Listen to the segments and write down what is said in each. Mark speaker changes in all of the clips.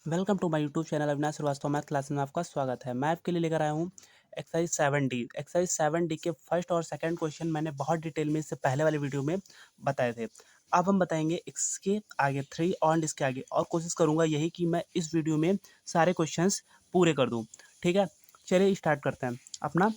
Speaker 1: Welcome to my YouTube channel Avinash Shrivastava math class में आपका स्वागत है। मैं आपके लिए लेकर आया हूँ एक्सरसाइज 7D। एक्सरसाइज 7D के फर्स्ट और सेकंड क्वेश्चन मैंने बहुत डिटेल में इससे पहले वाले वीडियो में बताए थे। अब हम बताएंगे इसके आगे 3 और इसके आगे, और कोशिश करूँगा यही कि मैं इस वीडियो में सारे क्वेश्चंस पूरे कर दूँ। ठीक है, चलिए स्टार्ट करते हैं अपना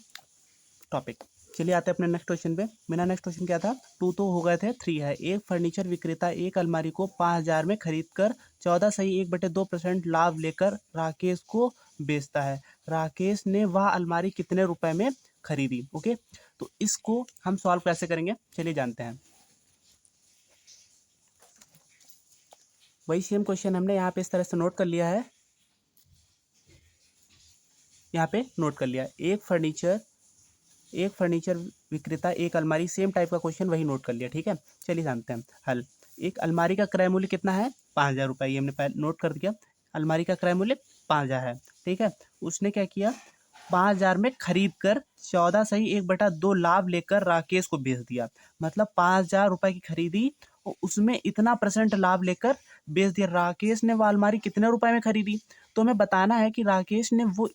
Speaker 1: टॉपिक। चलिए आते हैं अपने नेक्स्ट क्वेश्चन पे। मेरा नेक्स्ट क्वेश्चन क्या था? 2 तो हो गए थे, 3 है। एक फर्नीचर विक्रेता एक अलमारी को 5,000 में खरीद कर 14 सही 1/2% लाभ लेकर राकेश को बेचता है। राकेश ने वह अलमारी कितने रुपए में खरीदी? ओके, तो इसको हम सॉल्व कैसे करेंगे चलिए जानते हैं। वही सेम क्वेश्चन हमने यहाँ पे इस तरह से नोट कर लिया है। यहाँ पे नोट कर लिया है। एक फर्नीचर विक्रेता एक अलमारी, सेम टाइप का क्वेश्चन वही नोट कर लिया। ठीक है, चलिए जानते हैं हल। एक अलमारी का क्रय मूल्य कितना है? 5,000 रुपये। ये हमने पहले नोट कर दिया। अलमारी का क्रय मूल्य 5,000 है। ठीक है, उसने क्या किया? 5,000 में खरीद कर 14 सही 1/2 लाभ लेकर राकेश को बेच दिया। मतलब 5,000 रुपये की खरीदी और उसमें इतना % लाभ लेकर बेच दिया। राकेश ने वो अलमारी कितने रुपए में खरीदी? तो हमें बताना है कि राकेश ने वो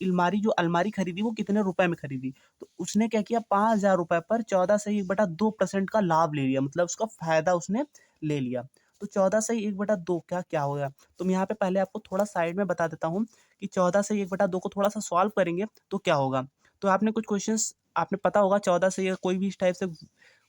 Speaker 1: अलमारी खरीदी वो कितने रुपए में खरीदी। तो उसने क्या किया? 5,000 रुपये पर 14 सही 1/2% का लाभ ले लिया, मतलब उसका फायदा उसने ले लिया। तो 14 सही 1/2 क्या क्या हो गया? तो मैं यहाँ पे पहले आपको थोड़ा साइड में बता देता हूँ कि 14 से 1/2 को थोड़ा सा सॉल्व करेंगे तो क्या होगा। तो आपने कुछ क्वेश्चंस आपने पता होगा 14 से या कोई भी इस टाइप से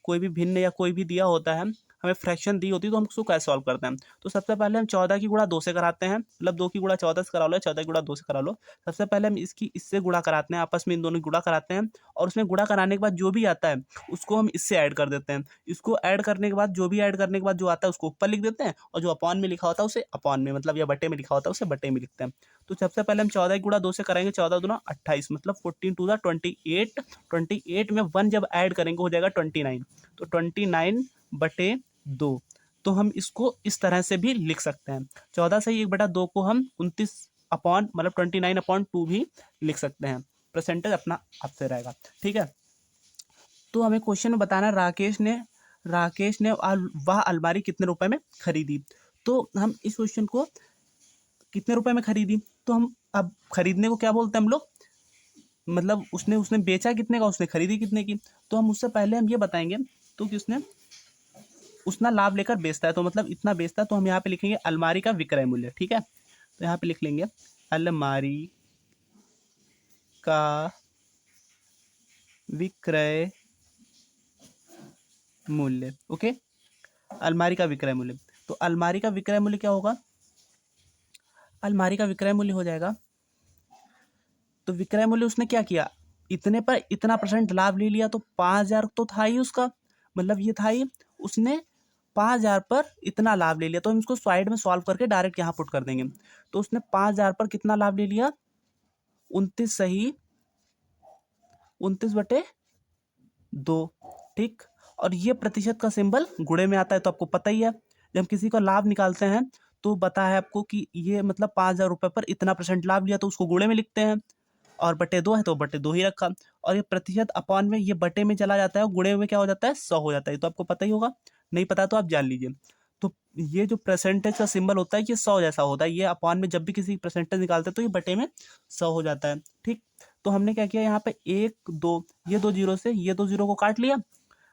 Speaker 1: कोई भी भिन्न या कोई भी दिया होता है, हमें फ्रैक्शन दी होती है तो हम उसको कैसे सॉल्व करते हैं। तो सबसे पहले हम 14 की गुणा 2 से कराते हैं, मतलब 2 की गुणा 14 से करा लो, 14 की गुणा 2 से करा लो। सबसे पहले हम इससे गुणा कराते हैं, आपस में इन दोनों की गुणा कराते हैं, और उसमें गुणा कराने के बाद जो भी आता है उसको हम इससे ऐड कर देते हैं। इसको ऐड करने के बाद ऐड करने के बाद जो आता है उसको ऊपर लिख देते हैं, और जो अपॉन में लिखा होता है उसे अपॉन में, मतलब या बटे में लिखा होता है उसे बटे में लिखते हैं। तो सबसे पहले हम 14 की गुणा 2 से करेंगे, 14 दूना 28, मतलब 14 टू द 28। 28 में 1 जब ऐड करेंगे हो जाएगा 29। तो 29/2। तो हम इसको इस तरह से भी लिख सकते हैं। 14 से 1/2 को हम 29 अपॉन मतलब 29/2 भी लिख सकते हैं। परसेंटेज अपना आपसे रहेगा। ठीक है, तो हमें क्वेश्चन में बताना है राकेश ने वह अलमारी कितने रुपए में खरीदी। तो हम इस क्वेश्चन को कितने रुपए में खरीदी, तो हम अब खरीदने को क्या बोलते हैं हम लोग, मतलब उसने उसने बेचा कितने का, उसने खरीदी कितने की। तो हम उससे पहले हम ये बताएंगे तो कि उसने उतना लाभ लेकर बेचता है, तो मतलब इतना बेचता है, तो हम यहाँ पे लिखेंगे अलमारी का विक्रय मूल्य। ठीक है, तो यहाँ पे लिख लेंगे अलमारी का विक्रय मूल्य। ओके, अलमारी का विक्रय मूल्य। तो अलमारी का विक्रय मूल्य क्या होगा? अलमारी का विक्रय मूल्य हो जाएगा, तो विक्रय मूल्य उसने क्या किया? इतने पर इतना % लाभ ले लिया, तो 5,000 तो था ही उसका, मतलब ये था ही, उसने 5,000 पर इतना लाभ ले लिया। तो हम इसको साइड में सॉल्व करके डायरेक्ट यहाँ पुट कर देंगे। तो उसने 5,000 पर कितना लाभ ले लिया? 29 सही 29/2। ठीक, और ये प्रतिशत का सिंबल गुणे में आता है, तो आपको पता ही है जब हम किसी का लाभ निकालते हैं तो पता है आपको कि ये मतलब 5,000 रुपये पर इतना % लाभ लिया, तो उसको गुणे में लिखते हैं, और बटे 2 है तो बटे 2 ही रखा। और ये प्रतिशत अपॉन में ये बटे में चला जाता है, और गुणे में क्या हो जाता है? 100 हो जाता है। तो आपको पता ही होगा, नहीं पता तो आप जान लीजिए। तो ये जो परसेंटेज का सिंबल होता है ये 100 जैसा होता है। ये अपॉन में जब भी किसी परसेंटेज निकालते हैं तो ये बटे में 100 हो जाता है। ठीक, तो हमने क्या किया यहाँ पे 1 2, ये 2 जीरो से ये 2 जीरो को काट लिया।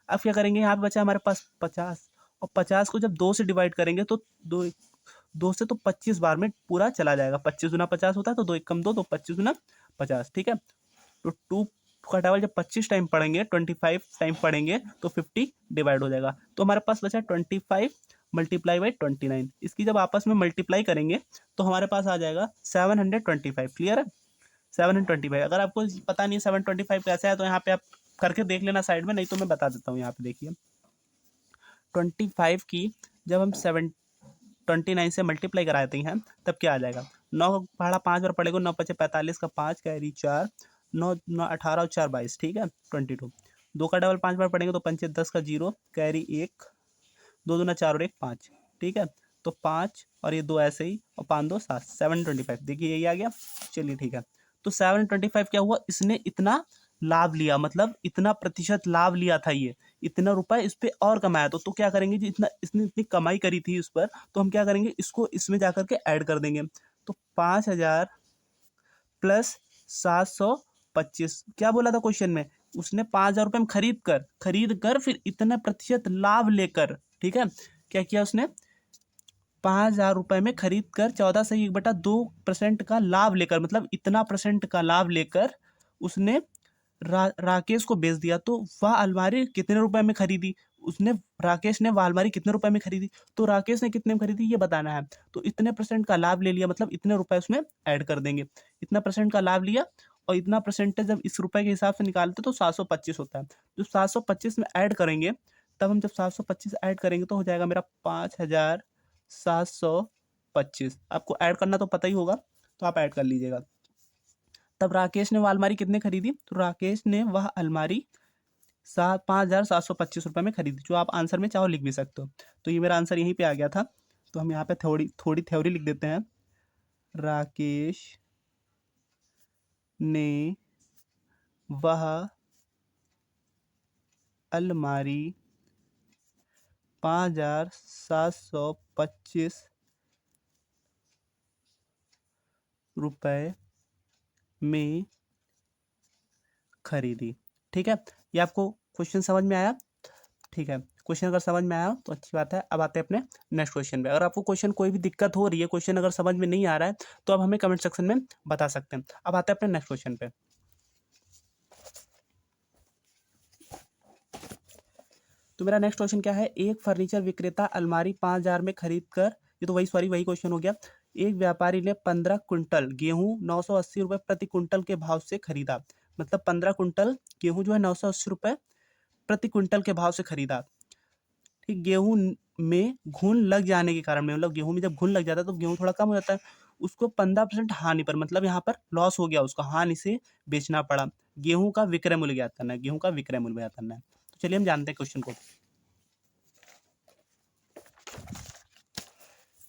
Speaker 1: अब क्या करेंगे, यहाँ पे बचा हमारे पास 50, और 50 को जब 2 से डिवाइड करेंगे तो 2 से तो 25 बार में पूरा चला जाएगा। 25 गुना 50 होता है, तो 2 1 कम 2, तो 25 गुना 50। ठीक है, तो 2 का टेबल जब 25 टाइम पढ़ेंगे, 25 टाइम पढ़ेंगे तो 50 डिवाइड हो जाएगा। तो हमारे पास बचा 25 मल्टीप्लाई बाई 29। इसकी जब आपस में मल्टीप्लाई करेंगे तो हमारे पास आ जाएगा 725। क्लियर है? 725। अगर आपको पता नहीं है 725 कैसे है तो यहाँ पे आप करके देख लेना साइड में, नहीं तो मैं बता देता हूँ। यहाँ पे देखिए 25 की जब हम 29 से मल्टीप्लाई कराते हैं तब क्या आ जाएगा? 9 का पहाड़ा 5 बार पड़ेगा, 9 पचे 45 का 5 कैरी 4, 9 9 18 और 4 22। ठीक है, 22। 2 का डबल 5 बार पड़ेंगे तो 5 10 का 0 कैरी 1, 2 दूना 4 और 1 5। ठीक है, तो 5 और ये 2 ऐसे ही, और 5 2 7, 725। देखिए यही आ गया। चलिए ठीक है, तो 725 क्या हुआ? इसने इतना लाभ लिया, मतलब इतना प्रतिशत लाभ लिया था, ये इतना रुपए इस पे और कमाया। तो क्या करेंगे जी, इतना इसने इतनी कमाई करी थी उस पर, तो हम क्या करेंगे, इसको इसमें जाकर के ऐड कर देंगे। तो 5,000 प्लस 725, क्या बोला था क्वेश्चन में, उसने 5,000 रुपये में खरीद कर फिर इतना प्रतिशत लाभ लेकर, ठीक है, क्या किया उसने, 5,000 रुपये में खरीद कर 14 से 1/2% का लाभ लेकर, मतलब इतना % का लाभ लेकर उसने राकेश को बेच दिया। तो वह अलमारी कितने रुपए में खरीदी, उसने, राकेश ने वह अलमारी कितने रुपए में खरीदी, तो राकेश ने कितने में खरीदी ये बताना है। तो इतने % का लाभ ले लिया, मतलब इतने रुपए उसमें ऐड कर देंगे, इतना % का लाभ लिया और इतना % जब इस रुपए के हिसाब से निकालते तो 725 होता है। जो 725 में ऐड करेंगे, तब हम जब 725 ऐड करेंगे तो हो जाएगा मेरा 5,725। आपको ऐड करना तो पता ही होगा, तो आप ऐड कर लीजिएगा। तब राकेश ने वह अलमारी कितने खरीदी, तो राकेश ने वह अलमारी 5,725 रुपये में खरीदी, जो आप आंसर में चाहो लिख भी सकते हो। तो ये मेरा आंसर यहीं पे आ गया था। तो हम यहाँ पे थोड़ी थ्योरी लिख देते हैं। राकेश ने वह अलमारी 5,725 रुपये में खरीदी। ठीक है, ये आपको क्वेश्चन समझ में आया। ठीक है, क्वेश्चन अगर समझ में आया तो अच्छी बात है। अब आते हैं अपने नेक्स्ट क्वेश्चन पे। अगर आपको क्वेश्चन कोई भी दिक्कत हो रही है, क्वेश्चन अगर समझ में नहीं आ रहा है, तो आप हमें कमेंट सेक्शन में बता सकते हैं। अब आते हैं अपने नेक्स्ट क्वेश्चन पे। तो मेरा नेक्स्ट क्वेश्चन क्या है, एक फर्नीचर विक्रेता अलमारी 5,000 में खरीद कर, ये तो वही क्वेश्चन हो गया। एक व्यापारी ने 15 कुंटल गेहूं 980 रुपये प्रति कुंटल के भाव से खरीदा, मतलब 15 कुंटल गेहूं जो है 980 रुपये प्रति कुंटल के भाव से खरीदा। ठीक, गेहूं में घुन लग जाने के कारण में, मतलब गेहूं में जब घुन लग जाता है तो गेहूं थोड़ा कम हो जाता है, उसको 15% हानि पर, मतलब यहाँ पर लॉस हो गया, उसका हानि से बेचना पड़ा। गेहूं का विक्रय मूल्य ज्ञात करना है, गेहूं का विक्रय मूल्य ज्ञात करना है। तो चलिए हम जानते हैं क्वेश्चन को।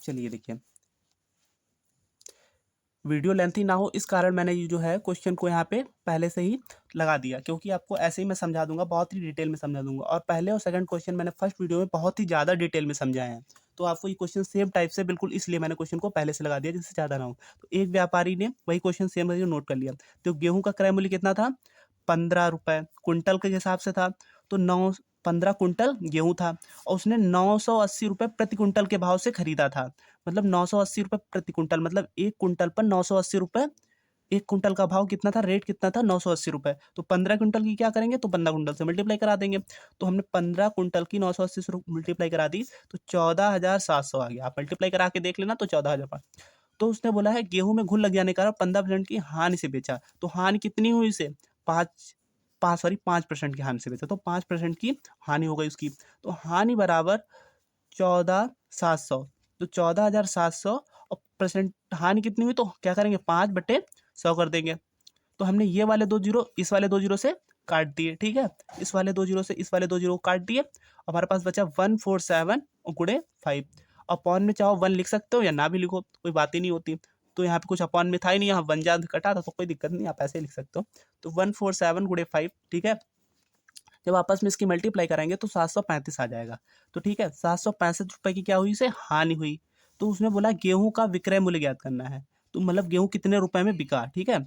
Speaker 1: चलिए देखिए, वीडियो लेंथी ना हो इस कारण मैंने ये जो है क्वेश्चन को यहाँ पे पहले से ही लगा दिया, क्योंकि आपको ऐसे ही मैं समझा दूंगा, बहुत ही डिटेल में समझा दूंगा। और पहले और सेकंड क्वेश्चन मैंने फर्स्ट वीडियो में बहुत ही ज़्यादा डिटेल में समझाए हैं, तो आपको ये क्वेश्चन सेम टाइप से, बिल्कुल इसलिए मैंने क्वेश्चन को पहले से लगा दिया जिससे ज़्यादा ना हो। तो एक व्यापारी ने वही क्वेश्चन सेम नोट कर लिया। तो गेहूँ का क्रय मूल्य कितना था, 15 रुपये कुंटल के हिसाब से था। तो 15 कुंटल गेहूँ था और उसने 980 रुपये प्रति कुंटल के भाव से खरीदा था। मतलब 980 रुपये प्रति कुंटल, मतलब एक कुंटल पर 980 रुपये, एक कुंटल का भाव कितना था, रेट कितना था, 980 रुपये। तो 15 कुंटल की क्या करेंगे, तो 15 कुंटल से मल्टीप्लाई करा देंगे। तो हमने 15 कुंटल की 980 से मल्टीप्लाई करा दी, तो 14,700 आ गया। आप मल्टीप्लाई करा के देख लेना, तो 14,000। तो उसने बोला है गेहूं में घुन लग जाने के कारण 15% की हानि से बेचा। तो हानि कितनी हुई इसे, 5% की हानि से बेचा, तो 5% की हानि हो गई उसकी। तो हानि बराबर 14,700, तो 14,700 और परसेंट हानि कितनी हुई, तो क्या करेंगे 5/100 कर देंगे। तो हमने ये वाले 2 जीरो इस वाले 2 जीरो से काट दिए। ठीक है, इस वाले 2 जीरो से इस वाले 2 जीरो को काट दिए। हमारे पास बचा 147 गुणे 5। अपॉन में चाहो 1 लिख सकते हो या ना भी लिखो, कोई बात ही नहीं होती। तो यहाँ पे कुछ अपॉन में था ही नहीं, यहाँ 1 जा कटा था, तो कोई दिक्कत नहीं, आप ऐसे लिख सकते हो। तो 147 गुणे 5, ठीक है। जब आपस में इसकी मल्टीप्लाई करेंगे तो 735 आ जाएगा। तो ठीक है, 765 रुपये की क्या हुई, इसे हानि हुई। तो उसने बोला गेहूं का विक्रय मूल्य ज्ञात करना है, तो मतलब गेहूं कितने रुपए में बिका। ठीक है,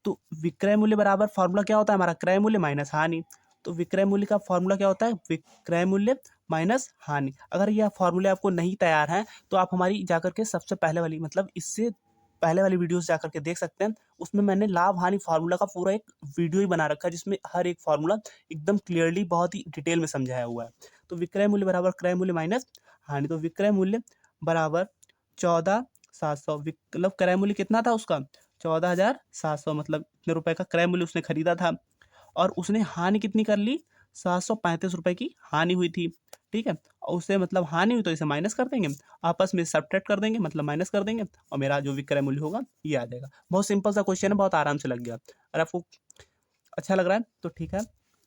Speaker 1: तो विक्रय मूल्य बराबर फॉर्मूला क्या होता है हमारा, क्रय मूल्य माइनस हानि। तो विक्रय मूल्य का फॉर्मूला क्या होता है, विक्रय मूल्य माइनस हानि। अगर यह फॉर्मूले आपको नहीं तैयार है तो आप हमारी जाकर के सबसे पहले वाली, मतलब इससे पहले वाली वीडियोस जाकर के देख सकते हैं। उसमें मैंने लाभ हानि फार्मूला का पूरा एक वीडियो ही बना रखा है, जिसमें हर एक फार्मूला एकदम क्लियरली बहुत ही डिटेल में समझाया हुआ है। तो विक्रय मूल्य बराबर क्रय मूल्य माइनस हानि। तो विक्रय मूल्य बराबर 14,700, मतलब क्रय मूल्य कितना था उसका, 14,700, मतलब इतने रुपए का क्रय मूल्य उसने खरीदा था। और उसने हानि कितनी कर ली, 735 रुपए की हानि हुई थी। ठीक है, और उससे मतलब हानि हुई तो इसे माइनस कर देंगे, आपस में सब्ट्रैक्ट कर देंगे, मतलब माइनस कर देंगे, और मेरा जो विक्रय मूल्य होगा ये आ जाएगा। बहुत सिंपल सा क्वेश्चन है, बहुत आराम से लग गया। अगर आपको अच्छा लग रहा है तो ठीक है,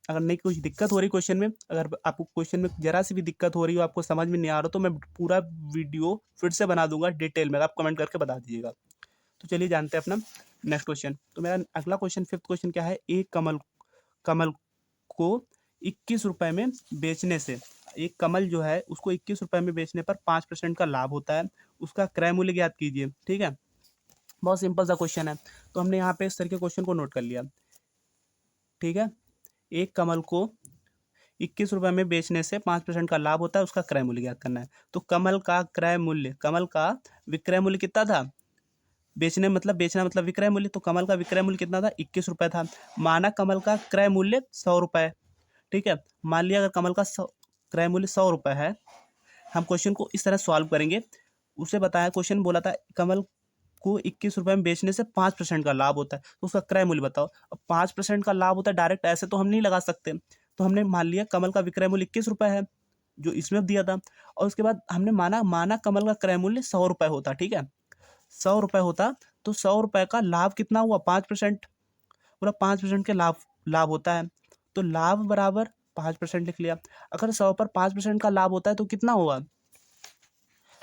Speaker 1: अगर नहीं कुछ दिक्कत हो रही क्वेश्चन में, अगर आपको क्वेश्चन में जरा सी भी दिक्कत हो रही हो, आपको समझ में नहीं आ रहा, तो मैं पूरा वीडियो फिर से बना दूंगा डिटेल में, आप कमेंट करके बता दीजिएगा। तो चलिए जानते हैं अपना नेक्स्ट क्वेश्चन। तो मेरा अगला क्वेश्चन, फिफ्थ क्वेश्चन क्या है, एक कमल को 21 रुपए में बेचने से एक कमल जो है उसको 21 रुपए में बेचने पर 5% का लाभ होता है, उसका क्रय मूल्य ज्ञात कीजिए। ठीक है, बहुत सिंपल सा क्वेश्चन है। तो हमने यहाँ पे इस तरह के क्वेश्चन को नोट कर लिया। ठीक है, एक कमल को 21 रुपए में बेचने से 5% का लाभ होता है, उसका क्रय मूल्य ज्ञात करना है। तो कमल का क्रय मूल्य, कमल का विक्रय मूल्य कितना था? बेचना मतलब विक्रय मूल्य, तो कमल का विक्रय मूल्य कितना था? 21 रुपए था। माना कमल का क्रय मूल्य 100 रुपए। ठीक है, मान लिया अगर कमल का क्रय मूल्य 100 रुपए है, हम क्वेश्चन को इस तरह सॉल्व करेंगे। उसे बताया, क्वेश्चन बोला था कमल को 21 रुपए में बेचने से 5% का लाभ होता है, तो उसका क्रय मूल्य बताओ। अब 5% का लाभ होता है, डायरेक्ट ऐसे तो हम नहीं लगा सकते। तो हमने मान लिया कमल का विक्रय मूल्य 21 रुपए है, जो इसमें दिया था, और उसके बाद हमने माना कमल का क्रय मूल्य 100 रुपए होता। ठीक है, 100 रुपए होता, तो 100 रुपए का लाभ कितना हुआ? 5%। बोला 5% के लाभ लाभ होता है, तो लाभ बराबर 5% लिख लिया। अगर 100 पर 5% का लाभ होता है तो कितना हुआ?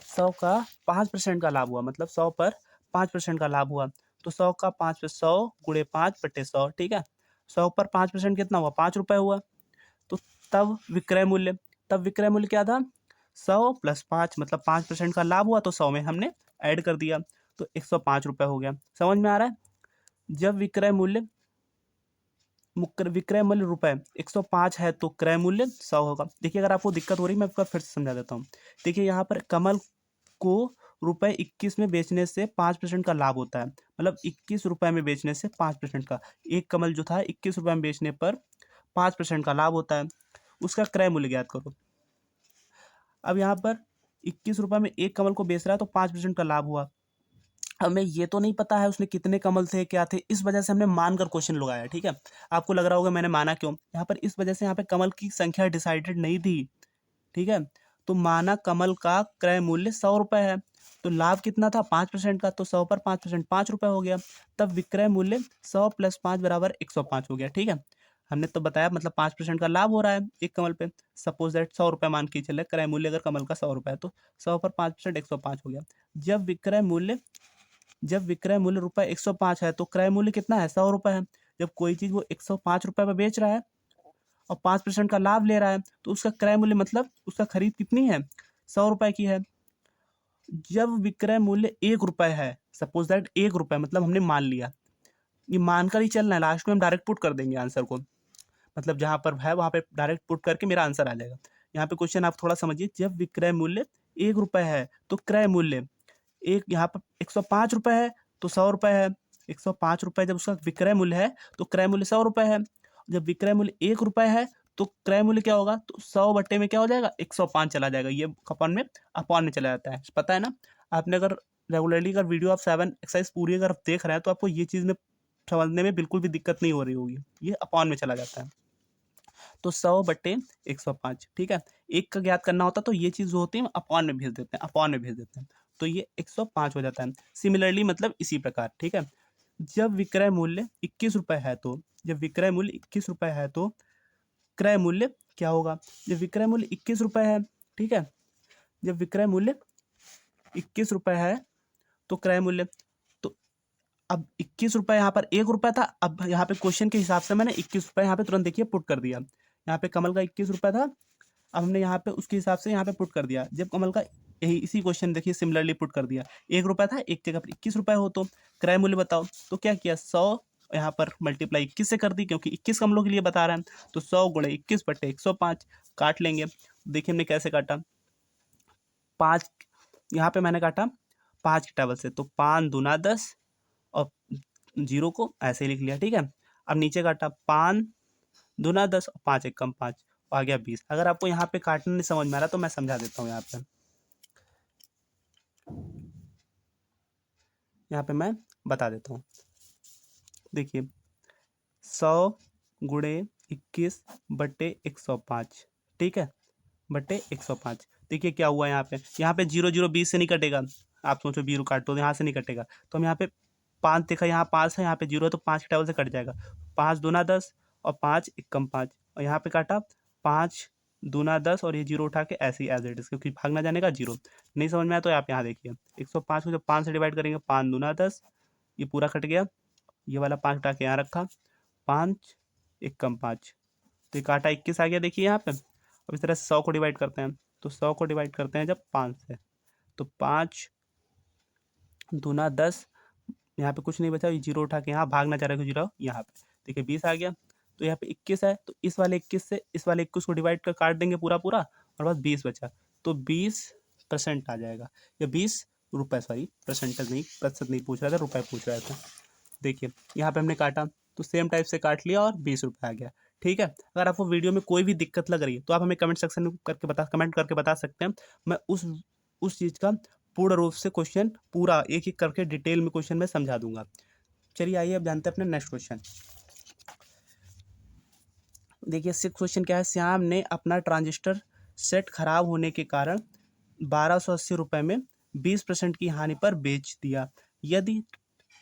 Speaker 1: 100 का 5% का लाभ हुआ, मतलब 100 पर 5% का लाभ हुआ, तो 100 का 5 पे 100 गुणे 5/100। ठीक है, 100 पर 5% कितना हुआ? 5 रुपए हुआ। तो तब विक्रय मूल्य क्या था? 100 प्लस 5, मतलब 5% का लाभ हुआ, तो 100 में हमने ऐड कर दिया, तो 105 रुपए हो गया। समझ में आ रहा है? जब विक्रय मूल्य रुपए 105 है तो क्रय मूल्य 100 होगा। देखिए, अगर आपको दिक्कत हो रही है, मैं आपको फिर से समझा देता हूँ। देखिए, यहाँ पर कमल को रुपए 21 में बेचने से 5% का लाभ होता है, मतलब 21 रुपए में बेचने से 5% का, एक कमल जो था 21 रुपए में बेचने पर 5% का लाभ होता है, उसका क्रय मूल्य ज्ञात करो। अब यहाँ पर 21 रुपए में एक कमल को बेच रहा है, तो 5% का लाभ हुआ। हमें ये तो नहीं पता है उसने कितने कमल थे, क्या थे, इस वजह से हमने मानकर क्वेश्चन लगाया। ठीक है, आपको लग रहा होगा मैंने माना क्यों, यहाँ पर इस वजह से यहाँ पे कमल की संख्या डिसाइडेड नहीं थी। ठीक है, तो माना कमल का क्रय मूल्य 100 रुपए है, तो लाभ कितना था? 5% का, तो 100 पर 5% 5 रुपए हो गया। तब विक्रय मूल्य 100 प्लस 5 बराबर 105 हो गया। ठीक है, हमने तो बताया, मतलब 5% का लाभ हो रहा है एक कमल पे। सपोज दैट 100 रुपए मान के चले, क्रय मूल्य अगर कमल का 100 रुपए है, तो 100 पर 5% 105 हो गया। जब विक्रय मूल्य जब विक्रय मूल्य रुपए 105 है, तो क्रय मूल्य कितना है? 100 रुपए है। जब कोई चीज वो 105 रुपए में बेच रहा है और 5% का लाभ ले रहा है, तो उसका क्रय मूल्य मतलब उसका खरीद कितनी है? 100 रुपए की है। जब विक्रय मूल्य 1 रुपए है, सपोज दैट 1 रुपए, मतलब हमने मान लिया, ये मानकर ही चलना है, लास्ट में हम डायरेक्ट पुट कर देंगे आंसर को, मतलब जहां पर है वहां पे डायरेक्ट पुट करके मेरा आंसर आ जाएगा। यहाँ पे क्वेश्चन आप थोड़ा समझिए, जब विक्रय मूल्य 1 रुपए है, तो क्रय मूल्य एक, यहाँ पर 105 रुपए है, तो 100 रुपए है। 105 रुपए जब उसका विक्रय मूल्य है, तो क्रय मूल्य 100 रुपए है। जब विक्रय मूल्य 1 रुपए है, तो क्रय मूल्य क्या होगा? तो 100 बट्टे में क्या हो जाएगा? 105 चला जाएगा, ये अपॉन में चला जाता है, पता है ना? आपने अगर रेगुलरली अगर वीडियो आप 7 एक्सरसाइज पूरी अगर देख रहे हैं, तो आपको ये चीज़ में समझने में बिल्कुल भी दिक्कत नहीं हो रही होगी, ये अपॉन में चला जाता है। तो 100/105। ठीक है, एक का ज्ञात करना होता तो ये चीज़ जो होती है अपॉन में भेज देते हैं, तो ये 105 हो जाता है। सिमिलरली मतलब इसी प्रकार। ठीक है, जब विक्रय मूल्य 21 रुपए है, तो जब विक्रय मूल्य 21 रुपए है, तो क्रय मूल्य क्या होगा? जब विक्रय मूल्य 21 रुपए है, ठीक है, जब विक्रय मूल्य 21 रुपए है, तो क्रय मूल्य, तो अब 21 रुपए यहाँ पर 1 रुपए था, अब यहाँ पे क्वेश्चन के हिसाब से मैंने 21 रुपए यहाँ पे तुरंत देखिए पुट कर दिया। यहाँ पे कमल का 21 रुपए था, अब हमने यहाँ पे उसके हिसाब से यहाँ पे पुट कर दिया। जब कमल का यही इसी क्वेश्चन देखिए सिमिलरली पुट कर दिया, 1 रुपए था, एक जगह पर 21 रुपए हो, तो क्रय मूल्य बताओ। तो क्या किया, 100 यहाँ पर मल्टीप्लाई 21 से कर दी, क्योंकि 21 कमलों के लिए बता रहा है, तो 100 गुणे 21/105 काट लेंगे। देखिए हमने कैसे काटा, 5 यहाँ पे मैंने काटा 5 के टेबल से, तो 5 दूना 10 और 0 को ऐसे ही लिख लिया। ठीक है, अब नीचे काटा 5 दूना 10 और 5 एक कम 5, आ गया 20। अगर आपको यहाँ पे काटना नहीं समझ में आ रहा तो मैं समझा देता हूँ। यहाँ पे मैं बता देता हूँ। देखिए 100 गुणे 21/105, ठीक है, बट्टे 105। देखिए क्या हुआ यहाँ पे 0 0 20 से नहीं कटेगा। आप सोचो 0 काट दो, यहाँ से नहीं कटेगा, तो हम यहाँ पे 5 देखा, यहाँ 5 है, यहाँ पे 0 है, तो 5 के टेबल से कट जाएगा। 5 दूना 10 और 5 एक कम 5, और यहाँ पे काटा 5 दूना 10 और ये 0 उठा के ऐसे ही एज इट इज, क्योंकि भागना जाने का 0 नहीं समझ में आया तो आप यहाँ देखिए 105 को जब 5 से डिवाइड करेंगे, 5 दूना 10, ये पूरा कट गया, ये वाला 5 उठा के यहाँ रखा, 5 एक कम 5, तो ये काटा 21 आ गया। देखिए यहाँ पे अब इस तरह से 100 को डिवाइड करते हैं, तो 100 को डिवाइड करते हैं जब 5 से, तो 5 दूना 10, यहाँ पे कुछ नहीं बचा, ये जीरो उठा के यहाँ भागना चाह रहा है, जीरो यहाँ पे देखिए 20 आ गया। तो यहाँ पे 21 है, तो इस वाले 21 से इस वाले 21 को डिवाइड कर काट देंगे पूरा पूरा, और बस 20 बचा, तो 20% आ जाएगा, या 20 रुपये, सॉरी परसेंटेज नहीं, प्रतिशत नहीं पूछ रहा था, रुपये पूछ रहा था। देखिए यहाँ पे हमने काटा, तो सेम टाइप से काट लिया और 20 रुपये आ गया। ठीक है, अगर आपको वीडियो में कोई भी दिक्कत लग रही है तो आप हमें कमेंट सेक्शन में कमेंट करके बता सकते हैं, मैं उस चीज़ का पूर्ण रूप से क्वेश्चन पूरा एक एक करके डिटेल में क्वेश्चन में समझा दूंगा। चलिए आइए अब जानते हैं अपने नेक्स्ट क्वेश्चन। देखिए 6 क्वेश्चन क्या है, श्याम ने अपना ट्रांजिस्टर सेट खराब होने के कारण 1280 रुपये में 20% की हानि पर बेच दिया। यदि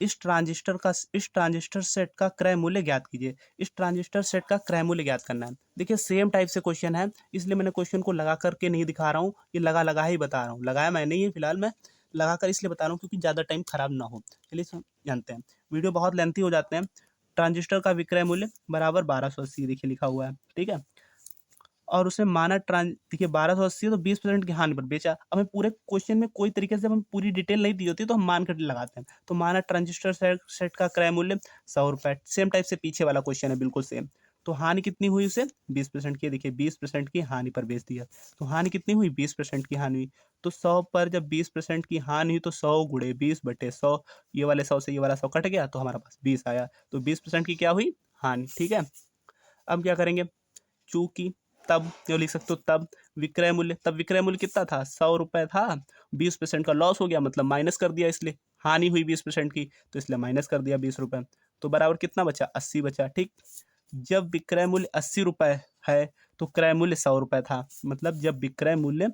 Speaker 1: इस ट्रांजिस्टर सेट का क्रय मूल्य ज्ञात कीजिए। इस ट्रांजिस्टर सेट का क्रय मूल्य ज्ञात करना है। देखिए सेम टाइप से क्वेश्चन है, इसलिए मैंने क्वेश्चन को लगा करके नहीं दिखा रहा हूँ, ये लगा ही बता रहा हूँ। लगाया मैं नहीं है फिलहाल, मैं लगा कर इसलिए बता रहा हूँ क्योंकि ज़्यादा टाइम खराब ना हो। चलिए जानते हैं, वीडियो बहुत लेंथी हो जाते हैं। ट्रांजिस्टर का विक्रय मूल्य बराबर 1280 देखिए लिखा हुआ है, ठीक है। और उसे माना देखिए 1280 तो 20% की हानि पर बेचा। अब हमें पूरे क्वेश्चन में कोई तरीके से हम पूरी डिटेल नहीं दी होती तो हम मान कर लगाते हैं। तो माना ट्रांजिस्टर सेट का क्रय मूल्य 100 रुपये, सेम टाइप से पीछे वाला क्वेश्चन है बिल्कुल सेम। तो हानि कितनी हुई उसे 20% की, देखिए 20% की हानि पर बेच दिया। तो हानि कितनी हुई 20% की हानि हुई। तो 100 पर जब 20% की हानि हुई तो 100 गुणे 20/100, ये वाले 100 से ये वाला 100 कट गया तो हमारा पास 20 आया। तो 20% की क्या हुई हानि, ठीक है। अब क्या करेंगे, चूंकि तब जो लिख सकते हो तब विक्रय मूल्य, तब विक्रय मूल्य कितना था 100 रुपये था, 20% का लॉस हो गया मतलब माइनस कर दिया, इसलिए हानि हुई 20% की तो इसलिए माइनस कर दिया 20 रुपये। तो बराबर कितना बचा 80 बचा, ठीक। जब विक्रय मूल्य 80 रुपये है तो क्रय मूल्य 100 रुपये था, मतलब जब विक्रय मूल्य,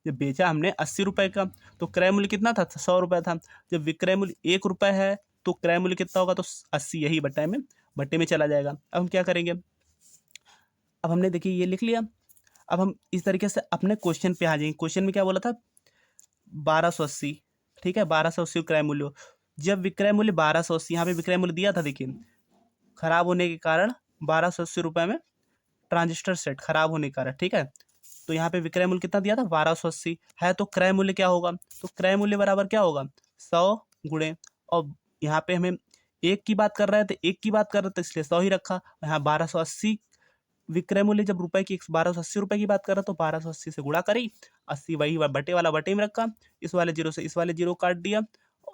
Speaker 1: जब बेचा हमने 80 रुपये का तो क्रय मूल्य कितना था 100 रुपये था। जब विक्रय मूल्य 1 रुपये है तो क्रय मूल्य कितना होगा, तो 80 यही बट्टे में चला जाएगा। अब हम क्या करेंगे, अब हमने देखिए ये लिख लिया। अब हम इस तरीके से अपने क्वेश्चन पे आ जाएंगे। क्वेश्चन में क्या बोला था 1280, ठीक है, 1280 क्रय मूल्य। जब विक्रय मूल्य 1280, यहाँ पे विक्रय मूल्य दिया था, देखिए खराब होने के कारण 1280 रुपये में ट्रांजिस्टर सेट खराब होने के कारण, ठीक है। तो यहाँ पे विक्रय मूल्य कितना दिया था 1280 है, तो क्रय मूल्य क्या होगा, तो क्रय मूल्य बराबर क्या होगा 100 गुणे, और यहाँ पे हमें एक की बात कर रहे थे, एक की बात कर रहे थे इसलिए 100 ही रखा। यहाँ 1280 विक्रय मूल्य जब रुपए की 1280 रुपए की बात कर रहा तो 1280 से गुणा करी, 80 वही बटे वाला बटे में रखा, इस वाले जीरो से इस वाले जीरो काट दिया,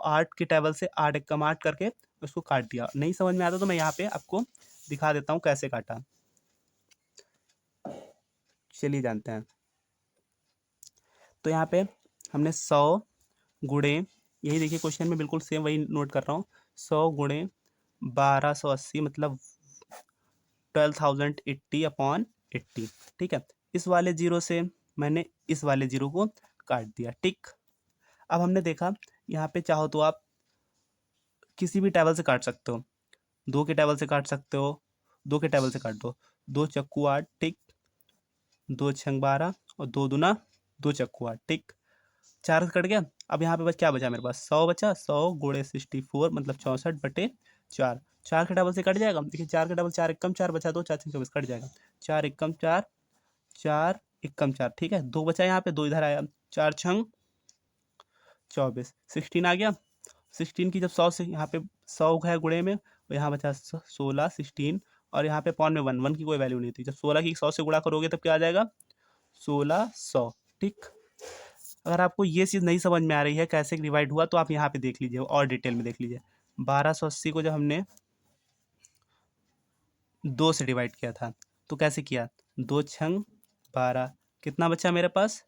Speaker 1: 8 के टेबल से 8 एक कम 8 करके उसको काट दिया। नहीं समझ में आता तो मैं यहाँ पे आपको दिखा देता हूँ कैसे काटा। चलिए जानते हैं। तो यहाँ पे हमने 100 गुणे, यही देखिए क्वेश्चन में बिल्कुल सेम वही नोट कर रहा हूँ, 100 गुणे 1280 मतलब 12,080/80, ठीक है। इस वाले जीरो से मैंने इस वाले जीरो को काट दिया, ठीक। अब हमने देखा यहाँ पे चाहो तो आप किसी भी टेबल से काट सकते हो, 2 के टेबल से काट सकते हो, 2 के टेबल से काट दो, 2 चक्कू 8, ठीक, 2 छंग 12 और 2 दूना 2 चक्कू 8, ठीक। 4 कट गया। अब यहाँ पे बस क्या बचा मेरे पास 100 बचा, 100 गुणे 64 मतलब 64/4, 4 के डबल से कट जाएगा, देखिए 4 के डबल 4 एक कम 4 बचा, 2 4 24 कट जाएगा, 4 एक कम 4, 4 एक कम 4, ठीक है। 2 बचा यहाँ पे, 2 इधर आया, 4 छंग 24, 16 आ गया। 16 की जब 100 से यहाँ पे 100 है गुणे में, और यहाँ बचा 16, 16 और यहाँ पे पॉन में 1 की कोई वैल्यू नहीं थी। जब 16 की 100 से गुणा करोगे तब क्या आ जाएगा 1600, ठीक। अगर आपको ये चीज़ नहीं समझ में आ रही है कैसे डिवाइड हुआ तो आप यहाँ पे देख लीजिए और डिटेल में देख लीजिए। 1280 को जब हमने 2 से डिवाइड किया था तो कैसे किया, 2 छंग 12, कितना बचा मेरे पास,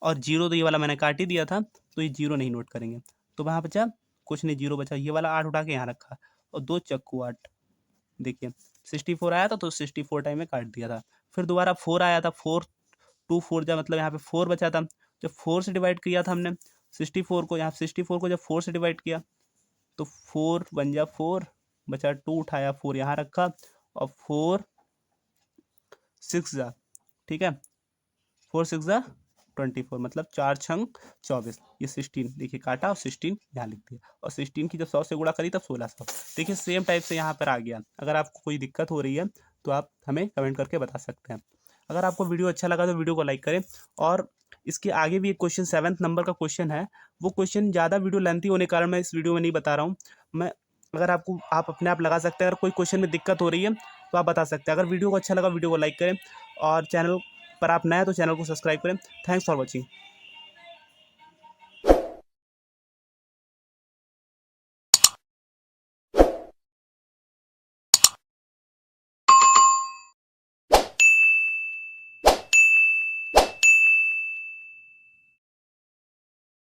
Speaker 1: और जीरो तो ये वाला मैंने काट ही दिया था तो ये जीरो नहीं नोट करेंगे, तो वहाँ बचा कुछ नहीं, जीरो बचा, ये वाला 8 उठा के यहाँ रखा, और 2 चक्कू 8, देखिए 64 आया था तो 64 टाइम में काट दिया था। फिर दोबारा 4 आया था, 4 2 4 जा मतलब यहाँ पे 4 बचा था, जब 4 से डिवाइड किया था हमने 64 को, यहाँ 64 को जब 4 से डिवाइड किया तो 4 बन जा 4 बचा, 2 उठाया 4 यहाँ रखा, और 4 6 जा, ठीक है, 4 6 जा 24 मतलब 4 छंग 24, ये 16 देखिए काटा और 16 यहाँ लिख दिया, और 16 की जब 100 से गुणा करी तब 1600। देखिए सेम टाइप से यहाँ पर आ गया। अगर आपको कोई दिक्कत हो रही है तो आप हमें कमेंट करके बता सकते हैं। अगर आपको वीडियो अच्छा लगा तो वीडियो को लाइक करें। और इसके आगे भी एक क्वेश्चन 7 नंबर का क्वेश्चन है, वो क्वेश्चन ज़्यादा वीडियो लेंथी होने के कारण मैं इस वीडियो में नहीं बता रहा हूँ। मैं अगर आपको आप अपने आप लगा सकते हैं, अगर कोई क्वेश्चन में दिक्कत हो रही है तो आप बता सकते हैं। अगर वीडियो को अच्छा लगा वीडियो को लाइक करें और चैनल पर आप नए हैं तो चैनल को सब्सक्राइब करें। Thanks for watching.